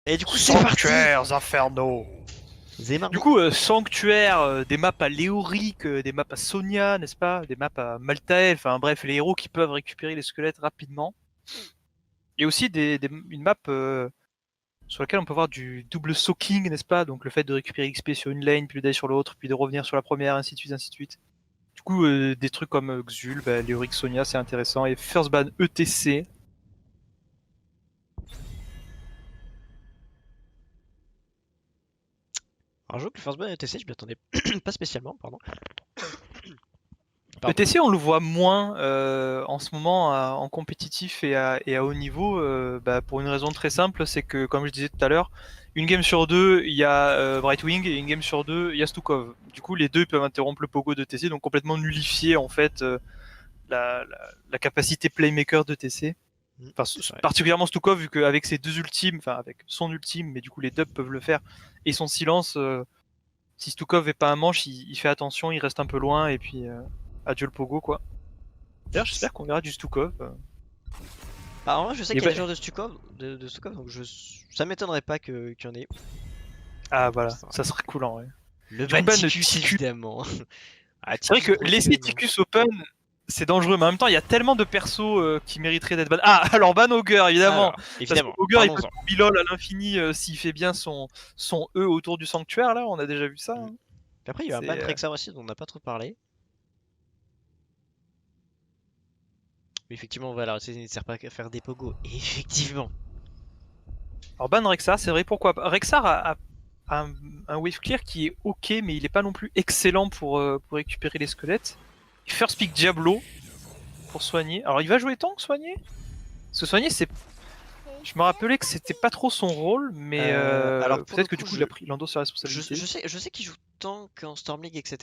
Et du coup, c'est parti! Sanctuaires infernaux. Vous avez marre Du de... coup, Sanctuaire, des maps à Léoric, des maps à Sonia, n'est-ce pas? Des maps à Maltael, enfin bref, les héros qui peuvent récupérer les squelettes rapidement. Et aussi une map sur laquelle on peut voir du double soaking, n'est-ce pas? Donc le fait de récupérer XP sur une lane, puis d'aller sur l'autre, puis de revenir sur la première, ainsi de suite, ainsi de suite. Du coup, des trucs comme Xul, Léoric, Sonia, c'est intéressant. Et First Ban ETC. Alors, je joue que le First Blood ETC, je m'y attendais pas spécialement, pardon. Pardon. ETC, on le voit moins en ce moment en compétitif et à haut niveau, pour une raison très simple, c'est que, comme je disais tout à l'heure, une game sur deux, il y a Brightwing, et une game sur deux, il y a Stukov. Du coup, les deux ils peuvent interrompre le pogo d'ETC, donc complètement nullifier en fait la capacité playmaker d'ETC. Mm, Enfin, c'est vrai. particulièrement Stukov, vu qu'avec ses deux ultimes, enfin avec son ultime, mais du coup les dubs peuvent le faire, et son silence, si Stukov est pas un manche, il fait attention, il reste un peu loin, et puis adieu le pogo quoi. D'ailleurs, j'espère qu'on verra du Stukov. Bah, en vrai, je sais Et qu'il y a bah- des joueurs de Stukov, donc ça m'étonnerait pas qu'il y en ait. Ah voilà, Putain. ça serait cool en vrai. Le Du coup, ban de Banticus, Ticus. évidemment. Ah, C'est vrai Ticus, que gros laisser événement. Ticus open, c'est dangereux, mais en même temps, il y a tellement de persos qui mériteraient d'être ban. Ah, alors ban Ogre, évidemment. Alors, Parce que évidemment, Ogre, il peut parlons-en. bilol à l'infini s'il fait bien son E autour du sanctuaire, là, on a déjà vu ça. Mm. Hein. Puis après, il y a un ban C'est. Rexar aussi, dont on n'a pas trop parlé. Mais effectivement, voilà, ça ne sert pas qu'à faire des pogos. Et effectivement. Alors ban Rexar, c'est vrai, pourquoi pas. Rexar a un wave clear qui est ok, mais il est pas non plus excellent pour récupérer les squelettes. First pick Diablo pour soigner. Alors il va jouer tank soigner? Parce que soigner, c'est. Je me rappelais que c'était pas trop son rôle, mais Alors, pour le peut-être que du coup, coup il a pris Lando sa responsabilité. je sais qu'il joue tank en Storm League, etc.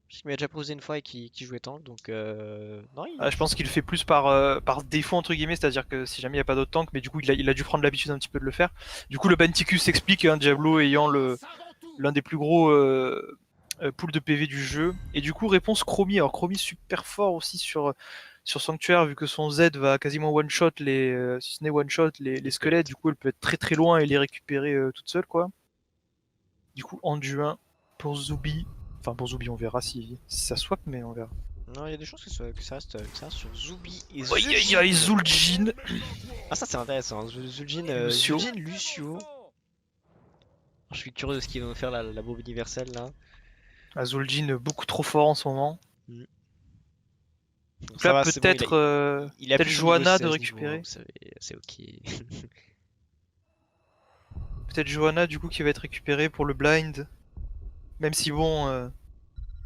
Parce qu'il m'a déjà posé une fois et qu'il jouait tank, donc non, Ah, je pense qu'il le fait plus par défaut entre guillemets, c'est-à-dire que si jamais il n'y a pas d'autre tank, mais du coup il a dû prendre l'habitude un petit peu de le faire. Du coup le Banticus s'explique, hein, Diablo ayant l'un des plus gros pools de PV du jeu. Et du coup réponse Chromie. Alors Chromie super fort aussi sur Sanctuaire, vu que son Z va quasiment one shot si ce n'est one shot les squelettes. Du coup elle peut être très très loin et les récupérer toute seule quoi. Du coup Anduin pour Zubi. Enfin pour Zubi on verra si ça swap, mais on verra. Non, il y a des choses que ça reste sur Zubi et Aïe aïe aïe Zul'jin. Zul'jin. Ah, ça c'est intéressant, hein. Zul'jin, Lucio. Zul'jin, Lucio. Je suis curieux de ce qu'ils vont faire la bombe universelle là. Zul'jin beaucoup trop fort en ce moment. Mm. Donc Donc ça là va, c'est bon, peut-être il a peut-être plus son niveau Johanna de 16 niveau 1, récupérer. vous savez, c'est ok. Peut-être Johanna du coup qui va être récupérée pour le blind. Même si bon,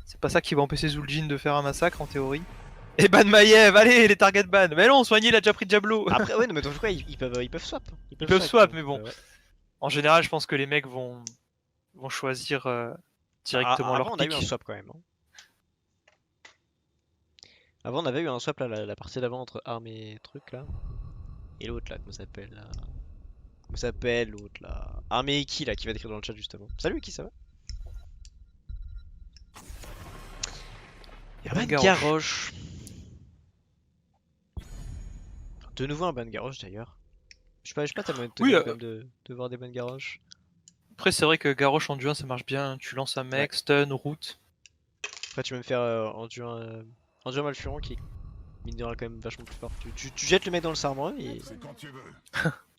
c'est pas ça qui va empêcher Zul'jin de faire un massacre en théorie. Et ban Maiev, allez les target ban. Mais non, soigné, il a déjà pris Diablo. Après, ouais, non, mais en tout cas, ils peuvent swap. Ils Ils peuvent peuvent swap, swap, donc mais bon. ouais. En général, je pense que les mecs vont choisir directement Avant, leur on a eu un pick. swap quand même, hein. Avant, on avait eu un swap là, la partie d'avant entre armes et trucs là. Et l'autre là, comment ça s'appelle là? Comment ça s'appelle l'autre là? Armé et qui là, qui va décrire dans le chat justement. Salut, qui ça va? Et Un ban ban Garrosh. Garrosh. De nouveau un ban Garrosh d'ailleurs. Je suis pas tellement Oui, étonné quand même de voir des ban Garrosh. après c'est vrai que Garrosh en duin ça marche bien. Tu lances un Ouais. mec, stun, route. Après, tu peux me faire Enduin Malfurant qui est mine de rien quand même vachement plus fort. Tu jettes le mec dans le sarment et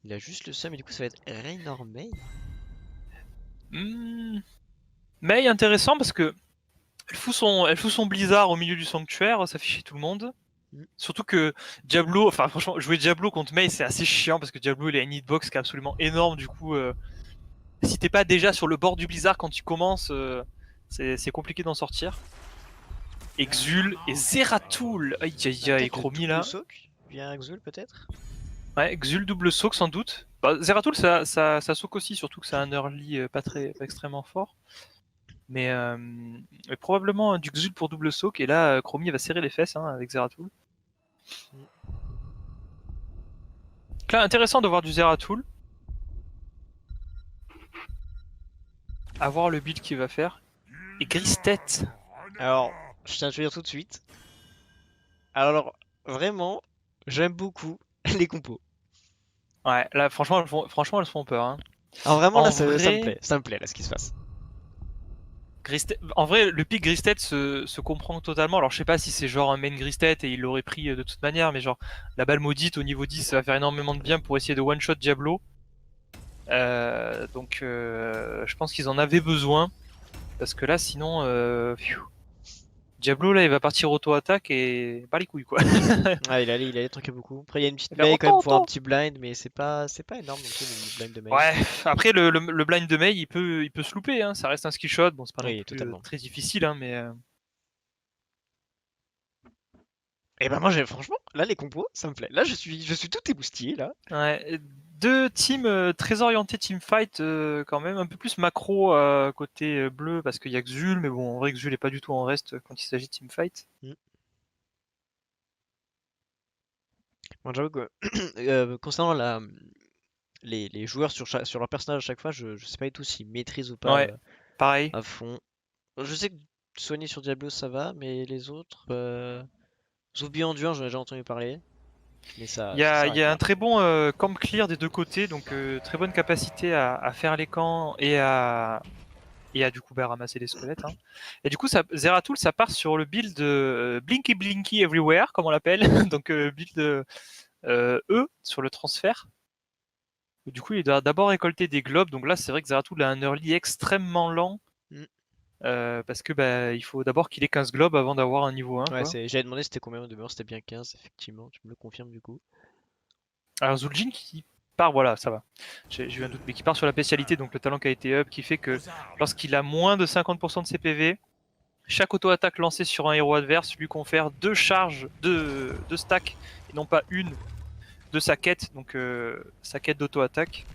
il a juste le seum et du coup ça va être Raynor May. Mais intéressant parce que elle fout son blizzard au milieu du sanctuaire, ça fait chier tout le monde. Mm. Surtout que Diablo, enfin franchement, jouer Diablo contre Mei c'est assez chiant parce que Diablo il a une hitbox qui est absolument énorme. Du coup, si t'es pas déjà sur le bord du blizzard quand tu commences, c'est compliqué d'en sortir. Exul et Zeratul, aïe aïe aïe, Peut-être le Chromie double là. soak via Exul peut-être. Ouais, Exul double soak sans doute. Zeratul ça soak aussi, surtout que c'est un early pas extrêmement fort. Mais probablement du Xul pour double soak, et là Chromie va serrer les fesses hein, avec Zeratul. Mm. Donc là, intéressant de voir du Zeratul. À voir le build qu'il va faire. Et Gristet. Alors, je tiens à te dire tout de suite. Alors, vraiment, j'aime beaucoup les compos. Ouais, là franchement elles font peur. Hein. Alors vraiment En là ça vrai- me plaît là ce qui se passe. En vrai, le pick Gristet se comprend totalement. Alors, je sais pas si c'est genre un main Gristet et il l'aurait pris de toute manière, mais genre, la balle maudite au niveau 10, ça va faire énormément de bien pour essayer de one-shot Diablo. Donc, je pense qu'ils en avaient besoin. Parce que là, sinon, Diablo, là, il va partir auto-attaque et pas les couilles, quoi. Ah il allait tanker beaucoup. Après il y a une petite Mais Mei quand même pour un autant. petit blind, mais c'est pas énorme non plus le blind de Mei. Ouais, après, le blind de Mei, il peut se louper, hein. Ça reste un skill shot. Bon, c'est pas non Oui, plus totalement. très difficile, hein, mais. Et ben moi franchement, là les compos, ça me plaît. Là je suis tout émoustillé là. Ouais, deux teams très orientés teamfight quand même, un peu plus macro côté bleu parce qu'il y a Xul, mais bon en vrai Xul est pas du tout en reste quand il s'agit de teamfight. Moi j'avoue que concernant les joueurs sur leur personnage à chaque fois, je sais pas du tout s'ils maîtrisent ou pas Ouais, pareil. à fond. Je sais que soigner sur Diablo ça va, mais les autres, Zubi en dur j'en ai déjà entendu parler, mais Il y ça a, il y s'arrête a un là. très bon camp clear des deux côtés, donc très bonne capacité à faire les camps et à du coup ramasser les squelettes. Hein. Et du coup, Zeratul, ça part sur le build Blinky Blinky Everywhere, comme on l'appelle, donc build E sur le transfert. Du coup, il doit d'abord récolter des globes. Donc là, c'est vrai que Zeratul a un early extrêmement lent. Mm. Parce que il faut d'abord qu'il ait 15 globes avant d'avoir un niveau 1. Ouais, Quoi. j'avais demandé c'était combien de mémoire, c'était bien 15, effectivement, tu me le confirmes du coup. Alors Zul'jin qui part, voilà, ça va. J'ai eu un doute, mais qui part sur la spécialité, donc le talent qui a été up, qui fait que lorsqu'il a moins de 50% de ses PV, chaque auto-attaque lancée sur un héros adverse lui confère 2 charges de stack, et non pas une, de sa quête, donc sa quête d'auto-attaque.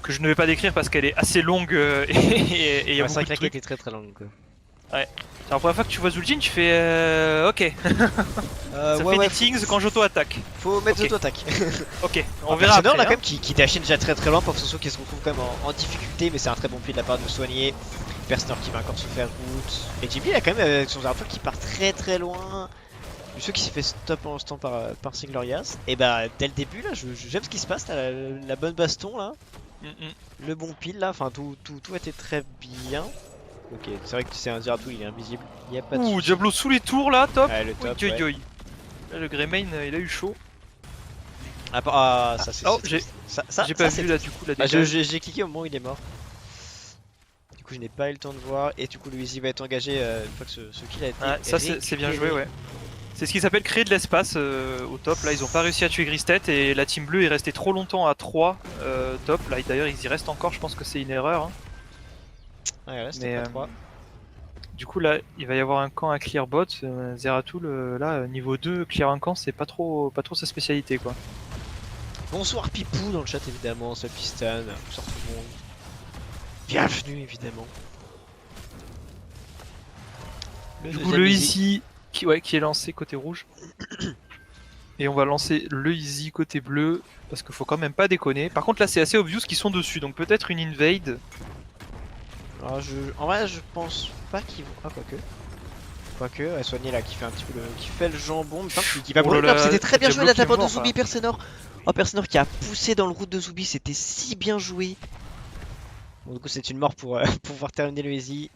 Que je ne vais pas décrire parce qu'elle est assez longue et il y a Ouais, c'est beaucoup vrai de que la quête trucs. est très très longue quoi. Ouais. C'est la première fois que tu vois Zul'jin, tu fais ok. Ça Ouais, fait ouais, des things quand j'auto-attaque. faut mettre Ok. auto-attaque. Ok, on Un verra Perceptor, après. là quand Hein. même qui déchaîne déjà très très loin pour que ce soit qui se retrouve quand même en difficulté, mais c'est un très bon pied de la part de soigner. Perceptor qui va encore se faire route. Et JB il a quand même avec son Zeratul qui part très très loin. Ceux qui s'est fait stop en instant par Singlorias. Et bah dès le début là, j'aime ce qui se passe, t'as la bonne baston là, le bon pile là, enfin tout a été très bien. Ok, c'est vrai que c'est un Zeratul, il est invisible, il y a pas de Ouh, souci. Diablo sous les tours là, top. Ouais, le top, Oi, oi, ouais. oi. Là, le Greymane, il a eu chaud. Ça c'est Oh, c'est j'ai triste. Ça, j'ai pas c'est vu là triste. du coup la Ah, dégage. j'ai cliqué au moment où il est mort. Du coup, je n'ai pas eu le temps de voir. Et du coup, Luigi va être engagé une fois que ce kill a été. Ouais, ça c'est bien joué, récupéré. ouais. C'est ce qui s'appelle créer de l'espace au top. Là, ils ont pas réussi à tuer Gristet et la team bleue est restée trop longtemps à 3 top. Là, d'ailleurs, ils y restent encore. Je pense que c'est une erreur. Hein. Ouais, là, c'était Mais pas 3. du coup, là, il va y avoir un camp à clear bot. Zeratul, là, niveau 2, clear un camp, c'est pas trop sa spécialité, quoi. Bonsoir Pipou dans le chat, évidemment. Salut Pistan. Bonsoir tout le monde. Bienvenue, évidemment. Du coup, le easy qui est lancé côté rouge. Et on va lancer le easy côté bleu. Parce qu'il faut quand même pas déconner. Par contre, là, c'est assez obvious qu'ils sont dessus. Donc peut-être une invade. Alors, en vrai, je pense pas qu'ils vont. Ah, quoique, ouais, soigner là qui fait un petit peu qui fait le jambon, mais qui va Oh là brûler. là, C'était très bien joué Diablo de la qui est part de mort, Zubi là. Persenor. Oh, Persenor qui a poussé dans le route de Zubi, c'était si bien joué. Bon, du coup, c'est une mort pour pouvoir terminer le easy.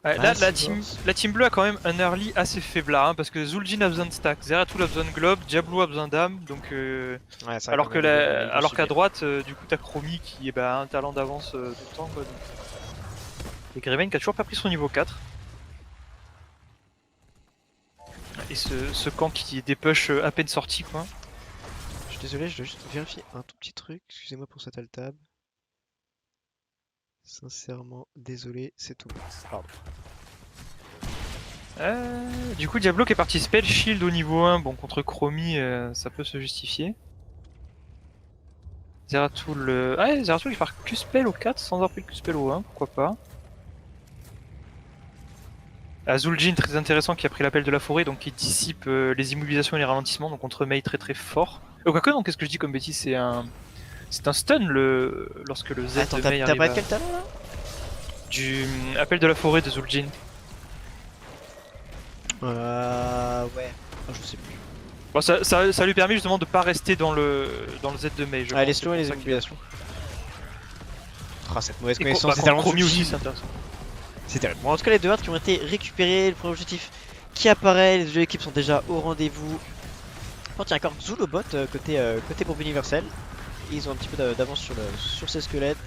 Là, la team bleue a quand même un early assez faiblard, hein, parce que Zul'jin a besoin de stack, Zeratul a besoin de globe, Diablo a besoin d'âme, donc Ouais, alors qu'à droite, du coup t'as Chromie qui est un talent d'avance tout le temps, quoi. Donc. Et Greymane qui a toujours pas pris son niveau 4. Et ce camp qui est des push à peine sorti, quoi. Je suis désolé, je dois juste vérifier un tout petit truc. Excusez-moi pour cette alt-tab. Sincèrement, désolé, c'est tout. Pardon. Du coup, Diablo qui est parti spell shield au niveau 1, bon contre Chromie, ça peut se justifier. Zeratul, Zeratul qui part Q-spell au 4 sans avoir pris le Q-spell au 1, pourquoi pas. Zul'jin très intéressant qui a pris l'appel de la forêt, donc qui dissipe les immobilisations et les ralentissements, donc contre Mei très très fort. Quoique non, qu'est-ce que je dis comme bêtise, c'est un stun lorsque le Z Attends, de Mei t'as arrive pas à... quel talent là? Du appel de la forêt de Zul'jin. Ouais. Oh, je sais plus. Bon, ça lui permet justement de pas rester dans le Z de Mei. Ah, les slow et les immobilisations. Oh, cette mauvaise Et connaissance des contre talents de Chromie Zul'jin. aussi, c'est intéressant. C'est terrible. Bon, en tout cas, les deux wards qui ont été récupérés, le premier objectif qui apparaît, les deux équipes sont déjà au rendez-vous. Par contre, il y a encore Xul au bot côté Bourbe Universelle. Ils ont un petit peu d'avance sur ces squelettes.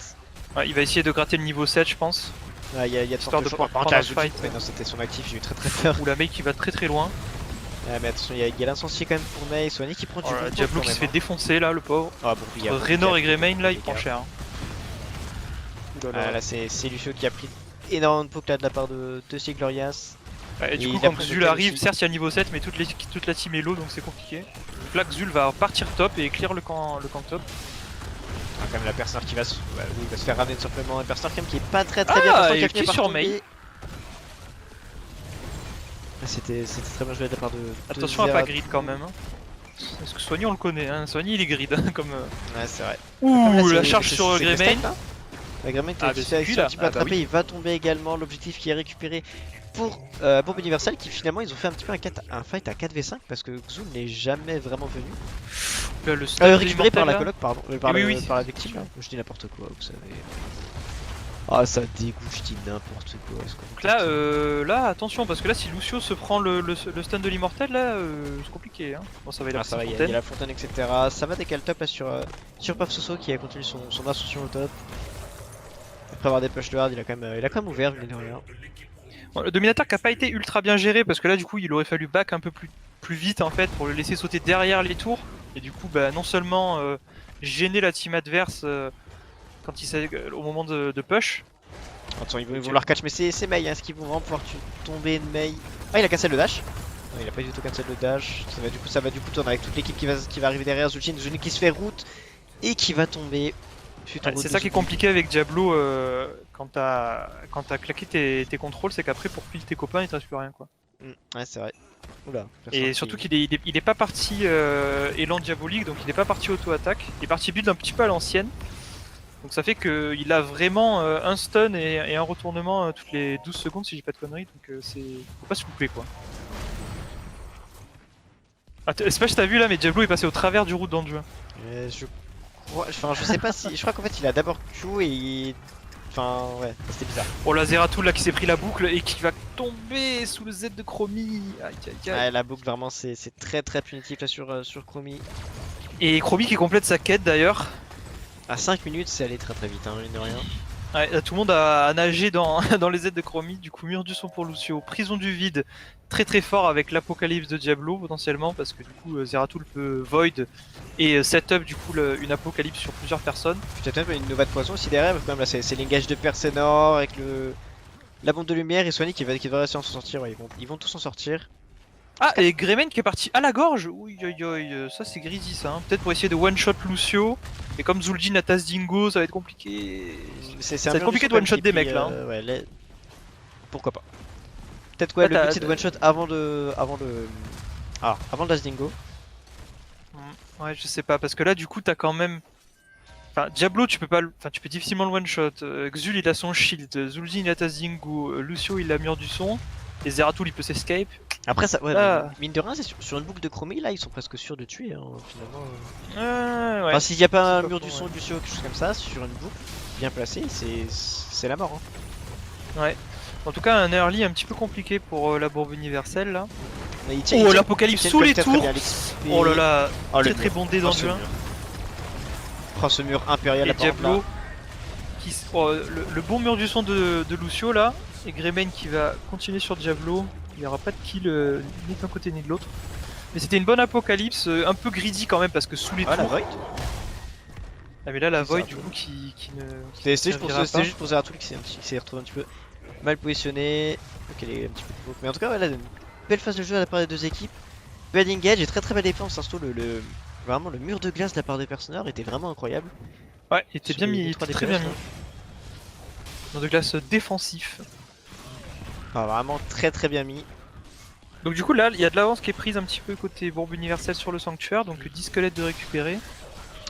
Ouais, il va essayer de gratter le niveau 7, je pense. Ouais, il y a de Histoire fortes de chances. pouvoir Par contre, prendre il y a un Zul'jin. fight. Ouais, non, c'était son actif, j'ai eu très peur. Ou la Mei qui va très très loin. Mais attention, il y a l'incencier quand même pour Mei. Soigné qui prend du Oh bon là, temps Diablo quand qui se même, fait hein. défoncer là, le pauvre. Ah bon, il y a Entre Raynor et Greymane là, il les prend gars. cher. Hein. Ah, là, c'est Lucio qui a pris énormément de poke là de la part de Siglorias. Ouais, et du Et coup, il a quand pris Xul le arrive, aussi. certes il y a niveau 7, mais toute la team est low donc c'est compliqué. Donc là, Xul va partir top et clear le camp top. Ah, quand même la personne qui va se, ouais, oui, il va se faire ramener simplement. Un personne quand même qui est pas très bien. Ah, Persner et qui a qui fini est par sur tomber. Mei. Ah, c'était très bien joué de la part de Attention à Zera. pas grid quand même. Hein. Parce que Soigny on le connaît, hein. Soigny il est grid hein, comme. Ouais, c'est vrai. Ouh, Là, la charge sur Greymane. La Greymane qui Ah, a bah, fait c'est lui, un là. petit peu Ah, bah attrapé, oui. il va tomber également. L'objectif qui est récupéré pour Bourbe Universelle qui finalement ils ont fait un petit peu un fight à 4v5 parce que Xul n'est jamais vraiment venu. Là, le stun de Récupéré par la l'immortel, là. coloc, pardon. Par, Oui, le- oui, par la c'est victime. sûr. Je dis n'importe quoi, vous savez. Ah, ça dégoûte, je dis n'importe quoi. Donc là, attention parce que là, si Lucio se prend le stun de l'immortel, là, c'est compliqué. Hein. Bon, ça va, il a Ah, ça va, pris il sa y a la fontaine. fontaine, etc. Ça va décaler le top là sur Paf Soso qui a continué son ascension au top. Après avoir des push de hard, il a quand même ouvert, mine de rien. Bon, le dominateur qui a pas été ultra bien géré parce que là, du coup, il aurait fallu back un peu plus vite en fait pour le laisser sauter derrière les tours. Et du coup, bah, non seulement gêner la team adverse quand au moment de push. Attention, ils vont vouloir catch, mais c'est Mei, hein, est-ce qu'ils vont vraiment pouvoir tomber de Mei? Ah, il a cancel le dash. Non, il a pas du tout cancel le dash. Ça va du coup tourner avec toute l'équipe qui va arriver derrière. Zul'jin qui se fait route et qui va tomber. Ouais, c'est ça qui est compliqué avec Diablo quand t'as claqué tes contrôles, c'est qu'après pour pile tes copains il te reste plus rien quoi. Ouais, c'est vrai. Oula. Et surtout qu'il est pas parti élan diabolique, donc il est pas parti auto-attaque, il est parti build un petit peu à l'ancienne. Donc ça fait qu'il a vraiment un stun et un retournement toutes les 12 secondes si j'ai pas de conneries, donc faut pas se louper quoi. Ah, Smash t'as vu là, mais Diablo est passé au travers du route dans le jeu. Je sais pas si. Je crois qu'en fait il a d'abord Q et. Enfin, ouais, c'était bizarre. Oh la Zeratul là qui s'est pris la boucle et qui va tomber sous le Z de Chromie. Aïe aïe aïe. Ouais, la boucle vraiment c'est très punitif là sur Chromie. Et Chromie qui complète sa quête d'ailleurs. À 5 minutes, c'est allé très vite, hein, mine de rien. Ouais, là, tout le monde a nagé dans, dans les aides de Chromie, du coup mur du son pour Lucio, prison du vide, très fort avec l'apocalypse de Diablo potentiellement, parce que du coup Zeratul peut void et setup du coup une apocalypse sur plusieurs personnes. Peut-être même une Nova de poison aussi derrière, parce que même là c'est l'engage de Persenor avec la bombe de lumière et Soigny qui va réussir à s'en sortir, ouais, ils vont tous s'en sortir. Ah, et Greymane qui est parti à la gorge. Oui, ça c'est grisy ça. Hein. Peut-être pour essayer de one-shot Lucio. Mais comme Zul'jin a Taz Dingo, ça va être compliqué. Ça va être compliqué de one-shot des mecs là. Ouais, pourquoi pas. Peut-être quoi, Là, le but c'est de one-shot avant le Dash Dingo. Ouais, je sais pas, parce que là du coup t'as quand même. Enfin, Diablo, tu peux difficilement le one-shot. Xul il a son shield, Zul'jin il a Taz Dingo, Lucio il a mur du son. Et Zeratul il peut s'escape. Après, ça, ouais, Ah. mine de rien, c'est sur une boucle de Chromie, là, ils sont presque sûrs de tuer, hein, finalement. Ouais. Enfin, s'il n'y a pas un pas mur faux, du son, ouais. du sur quelque chose comme ça, sur une boucle bien placée, c'est la mort. Hein. Ouais. En tout cas, un early un petit peu compliqué pour la bourbe universelle là. Mais il Oh, tient l'apocalypse quand sous même les très tours. bien l'XP. Oh là là, Oh, le très mur. bondé dans Oh, le ce jeu. mur. Prends ce mur impérial Et à part Diablo, là. le bon mur du son de Lucio là, et Greymane qui va continuer sur Diablo. Il n'y aura pas de kill ni d'un côté ni de l'autre. Mais c'était une bonne apocalypse, un peu greedy quand même parce que sous les Ah, la tours. Void. Ah mais là la C'est Void ça, du un peu. coup qui ne. C'était servira juste pas. pour Zeratul qui s'est retrouvé un petit peu mal positionné. Ok, il est un petit peu plus haut. Mais en tout cas, voilà, une belle phase de jeu à la part des deux équipes. Belle engage et très belle défense. Insto, vraiment le mur de glace de la part des personnages était vraiment incroyable. Ouais, il était Sur bien les mis, il trois était très bien DPS, mis. Dans de glace défensif. Enfin, vraiment très bien mis. Donc du coup là il y a de l'avance qui est prise un petit peu côté bourbe universelle sur le sanctuaire, donc 10 squelettes de récupérer.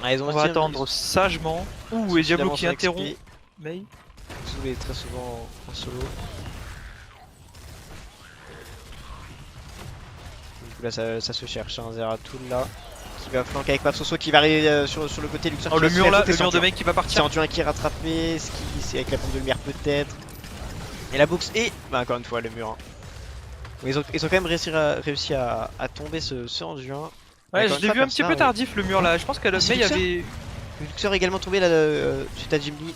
Ah, ils ont On va aussi attendre sagement. Ouh, et Diablo qui interrompt. Mei. Xul est très souvent en solo. Du coup là ça se cherche, hein, Zeratul là, qui va flanquer avec Papsoso qui va arriver sur le côté. Luxor Oh, qui le va se mur faire là, sauter, le mur de Sanduin. mec qui va C'est partir. Sanduin qui est rattrapé, ce qui c'est avec la bombe de lumière peut-être. Et la box et bah, encore une fois le mur. Hein. Mais ils ont quand même réussi à tomber ce Sanduin. Ouais, Encore je une l'ai fois, vu un petit peu Persnar, tardif le mur là. Je pense qu'à la Ah, c'est mais il y Luxor avait. Luxor est également tombé là suite à Jim Lee.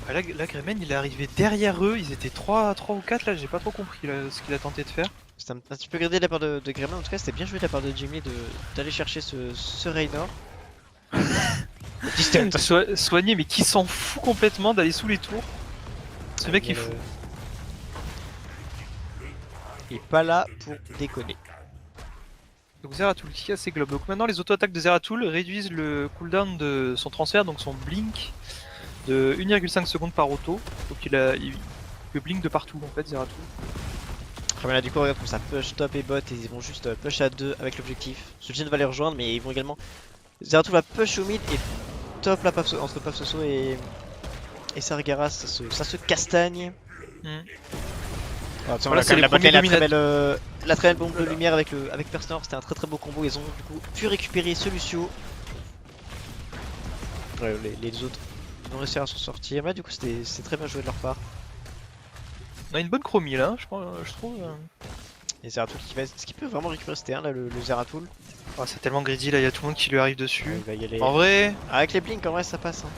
Ah, là, Gremen il est arrivé derrière eux. Ils étaient 3 ou 4 là. J'ai pas trop compris là, ce qu'il a tenté de faire. C'était un petit peu gradé de la part de Gremlin, en tout cas c'était bien joué de la part de Jim Lee d'aller chercher ce Raynor. Petit stun. Soigné, mais qui s'en fout complètement d'aller sous les tours. Ce mec est fou. Il est pas là pour déconner. Donc Zeratul qui a ses globes. Donc maintenant les auto-attaques de Zeratul réduisent le cooldown de son transfert, donc son blink, de 1,5 secondes par auto. Donc il peut blink de partout en fait Zeratul. Après mais là du coup regarde comme ça push top et bot et ils vont juste push à 2 avec l'objectif. Suljin va les rejoindre mais ils vont également... Zeratul va push au mid et top là entre Papsoso et Sargeras ça se castagne. Voilà, c'est la les très premiers belle bombe de lumière avec Persnar, c'était un très beau combo, ils ont du coup pu récupérer ce Lucio. Les autres ils ont réussi à s'en sortir, mais du coup c'est très bien joué de leur part. On a une bonne chromie là, je trouve. Et Zeratul qui peut vraiment récupérer ce T1 là, le Zeratul. Oh, c'est tellement greedy là, il y a tout le monde qui lui arrive dessus. Il va y aller. En vrai, Avec les blinks en vrai ça passe. Hein.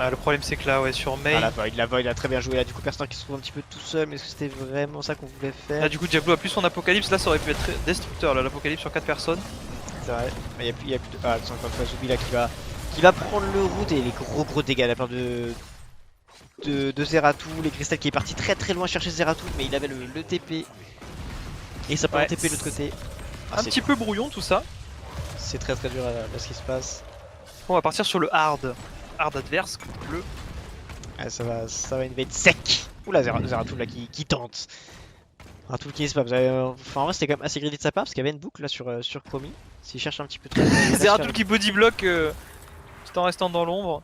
le problème c'est que là, ouais, sur Mei. Ah la void a très bien joué là, du coup Persnar qui se trouve un petit peu tout seul, mais est-ce que c'était vraiment ça qu'on voulait faire? Là, du coup, Diablo a plus son apocalypse, là ça aurait pu être destructeur là, l'apocalypse sur 4 personnes. C'est vrai, mais il y a plus de... Ah attention encore une fois Zubi là qui va prendre le route et les gros dégâts de la part de Zeratul, les cristals qui est parti très loin chercher Zeratul, mais il avait le TP. Et ça peut Ouais, TP de l'autre côté. un petit peu brouillon tout ça. C'est très dur là ce qui se passe. Bon, on va partir sur le hard. Hard adverse, bleu. Ah, ça va invade sec. Oula Zeratul là qui tente. Zeratul qui se passe. Enfin en vrai c'était quand même assez greedy de sa part parce qu'il y avait une boucle là sur Chromie. S'il cherche un petit peu trop. Zeratul qui bodyblock tout en restant dans l'ombre.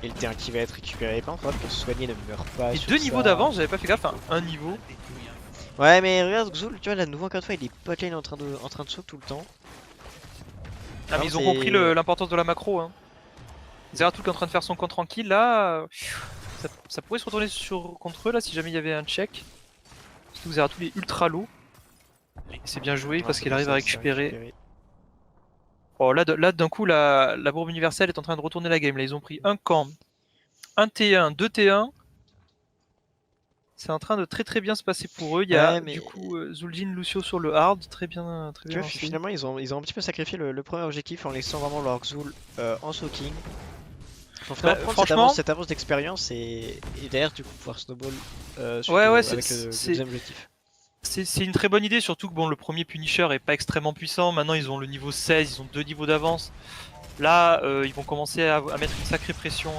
Et le terrain qui va être récupéré, pas encore que soigner ne meurt pas. Et sur 2 ça. niveaux d'avance, j'avais pas fait gaffe, un niveau. Ouais mais regarde Xul, tu vois là de nouveau encore une fois il est botlane en train de soak tout le temps. Ah mais ils ont compris l'importance de la macro hein. Zeratul qui est en train de faire son camp tranquille là, ça pourrait se retourner contre eux là si jamais il y avait un check. Surtout que Zeratul est ultra low. C'est bien joué parce qu'il arrive à récupérer. Oh là d'un coup la bourbe universelle est en train de retourner la game là, ils ont pris un camp, un T1, 2 T1. C'est en train de très bien se passer pour eux. Il y a du coup Zul'jin, Lucio sur le hard, très bien. Tu vois, finalement ils ont un petit peu sacrifié le premier objectif en laissant vraiment leur Xul en soaking. Pour prendre cette avance d'expérience et derrière du coup pouvoir snowball avec le deuxième objectif. C'est une très bonne idée, surtout que bon, le premier Punisher est pas extrêmement puissant. Maintenant ils ont le niveau 16, ils ont 2 niveaux d'avance. Là ils vont commencer à mettre une sacrée pression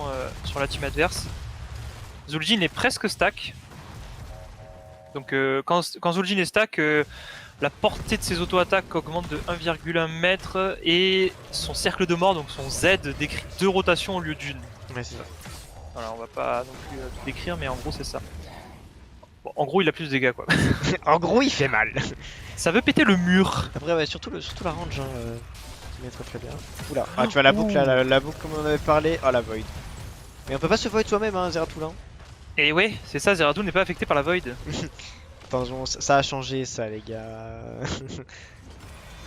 sur la team adverse. Zul'jin est presque stack. Donc quand Zul'jin est stack, la portée de ses auto-attaques augmente de 1,1 mètre et son cercle de mort, donc son Z, décrit 2 rotations au lieu d'une. Ouais, c'est ça. Voilà, on va pas non plus tout décrire, mais en gros c'est ça. Bon, en gros il a plus de dégâts quoi. En gros il fait mal. Ça veut péter le mur. Après ouais, surtout la range hein, qui met très bien. Oula, ah, tu vois la boucle là, la boucle comme on avait parlé, oh la void. Mais on peut pas se void soi-même hein, Zeratul. Et ouais, c'est ça, Zeratul n'est pas affecté par la void. Attention, ça a changé ça les gars.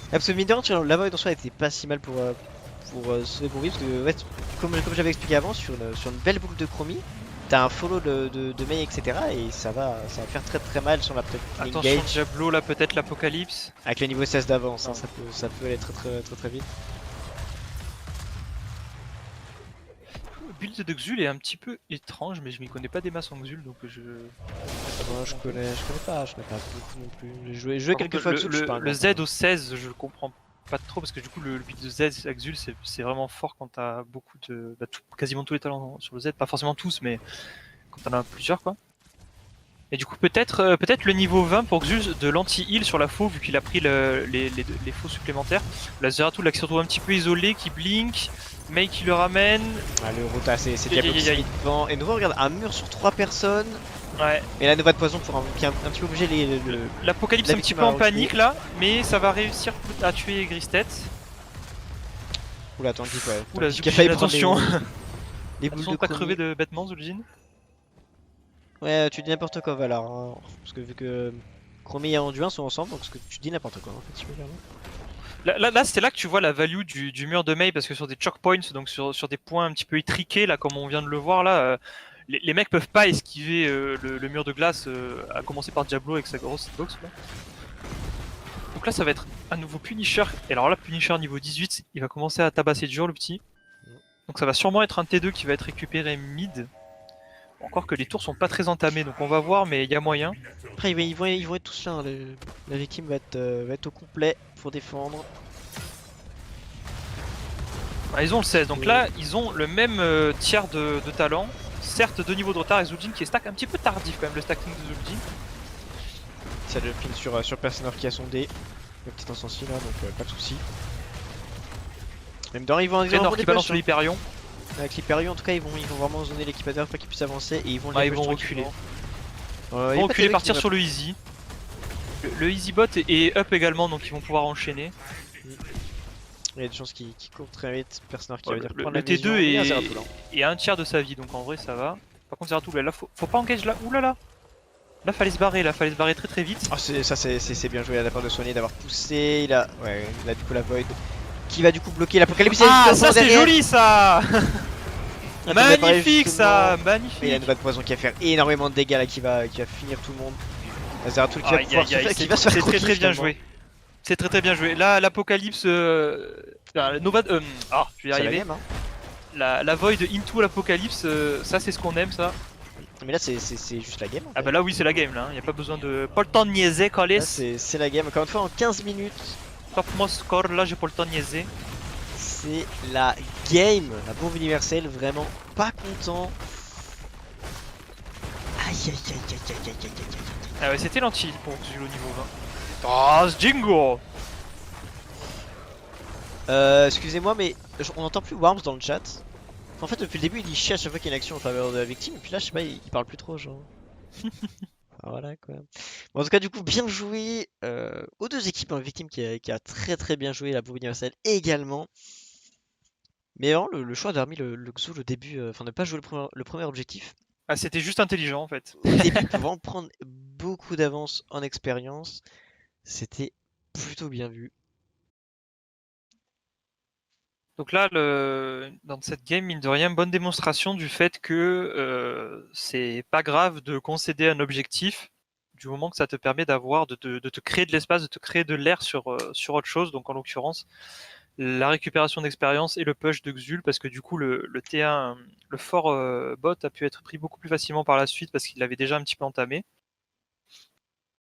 Parce que mine de rien, la void en soi était pas si mal pour se débrouiller parce que ouais, comme j'avais expliqué avant sur une belle boucle de chromie, t'as un follow de Mei etc et ça va faire très mal sur la Attention Diablo là peut-être l'apocalypse. Avec le niveau 16 d'avance, hein, ça peut aller très vite. Le build de Xul est un petit peu étrange mais je m'y connais pas des masses en Xul donc je... Moi je connais pas beaucoup non plus. J'ai joué quelques fois le Z au 16 je le comprends pas trop parce que du coup le build de Z à Xul c'est vraiment fort quand t'as beaucoup de... quasiment tous les talents sur le Z, pas forcément tous mais quand t'en as plusieurs quoi. Et du coup peut-être le niveau 20 pour Xul de l'anti-heal sur la faux vu qu'il a pris les faux supplémentaires. La Zeratul là qui se retrouve un petit peu isolé, qui blink, Mei qui le ramène. Ah le Rota c'est Diablo qui se met devant. Et nouveau regarde un mur sur 3 personnes. Ouais. Mais la Nova de poison pour qui est un petit peu obligé L'Apocalypse la un petit victime peu à en reculer. panique là, mais ça va réussir à tuer Gristet. Oula, attends, dis quoi. Oula, Qui a failli prendre attention. les boules Attention de de pas crever Chromie. de bêtement, Zul'jin. Ouais, tu dis n'importe quoi, Valar. Hein. Parce que vu que Chromie et Anduin sont ensemble, donc ce que tu dis n'importe quoi en fait, si je peux dire. Là c'est là que tu vois la value du mur de Mei, parce que sur des choke points, donc sur des points un petit peu étriqués, là, comme on vient de le voir là, les mecs peuvent pas esquiver le mur de glace, à commencer par Diablo avec sa grosse hitbox. Là. Donc là, ça va être un nouveau Punisher. Et alors là, Punisher niveau 18, il va commencer à tabasser dur le petit. Donc ça va sûrement être un T2 qui va être récupéré mid. Encore que les tours sont pas très entamés, donc on va voir, mais il y a moyen. Après, ils vont être tous là. Hein, la victime va être au complet pour défendre. Ah, ils ont le 16, donc là, ils ont le même tiers de talent. Certes, 2 niveaux de retard et Zul'jin qui est stack un petit peu tardif quand même, le stacking de Zul'jin. Ça le pin sur Persenor qui a son dé. Le petit incendie là, donc pas de soucis. Même dans, ils vont Draenor qui balance hein. l'Hyperion. Avec l'Hyperion, en tout cas, ils vont vraiment zoner l'équipe adverse pour qu'ils puissent avancer et ils vont Ouais, ils vont reculer. Ils Ils vont reculer, partir sur le easy. Le easy bot est up également, donc ils vont pouvoir enchaîner. Il y a des chances qu'ils courent très vite. Persenor qui Ouais, va dire le prendre la T2 vision. Il y a Zeratul, hein. est à un tiers de sa vie, donc en vrai ça va. Par contre Zeratul, là faut pas engage là. Oulala. Là fallait se barrer, très très vite. Ah, c'est bien joué à la part de Soigné d'avoir poussé. Il a du coup la Void qui va du coup bloquer l'Apocalypse. Ah, ça c'est joli ça. Magnifique ça, Mais il a magnifique. une Void de poison qui va faire énormément de dégâts là, qui va finir tout le monde. Zeratul qui va Aïe pouvoir aïe se aïe, faire, qui va se faire c'est très croquer, très bien finalement. joué. C'est très très bien joué. Là l'Apocalypse, Nova, je vais y C'est la arriver. game, hein. La Void into l'Apocalypse, ça c'est ce qu'on aime ça. Mais là, c'est juste la game. En Ah fait. bah là oui c'est la game là, y a pas besoin de... Pas le temps de niaiser, Colis. Là, c'est la game. Encore une fois, en 15 minutes, Top mon score, là j'ai pas le temps de niaiser. c'est la game. La bombe universelle, vraiment pas content. Aïe aïe aïe aïe aïe aïe aïe aïe aïe. Ah ouais, c'était l'anti pour Zul au niveau 20. Oh, ce Jingo. Excusez-moi, mais on n'entend plus Worms dans le chat. En fait, depuis le début, il chie à chaque fois qu'il y a une action en faveur de la victime, et puis là, je sais pas, il parle plus trop, genre. Ah, voilà quoi. Bon, en tout cas, du coup, bien joué aux deux équipes, hein, victime qui a très très bien joué, la bombe universelle également. Mais vraiment, le choix d'avoir mis le Xul au début, enfin, ne pas jouer le premier objectif. Ah, c'était juste intelligent en fait. Au début, pour vraiment prendre beaucoup d'avance en expérience, c'était plutôt bien vu. Donc là, dans cette game, mine de rien, bonne démonstration du fait que c'est pas grave de concéder un objectif du moment que ça te permet de te créer de l'espace, de te créer de l'air sur autre chose. Donc en l'occurrence, la récupération d'expérience et le push de Xul, parce que du coup le T1, le fort bot a pu être pris beaucoup plus facilement par la suite parce qu'il l'avait déjà un petit peu entamé.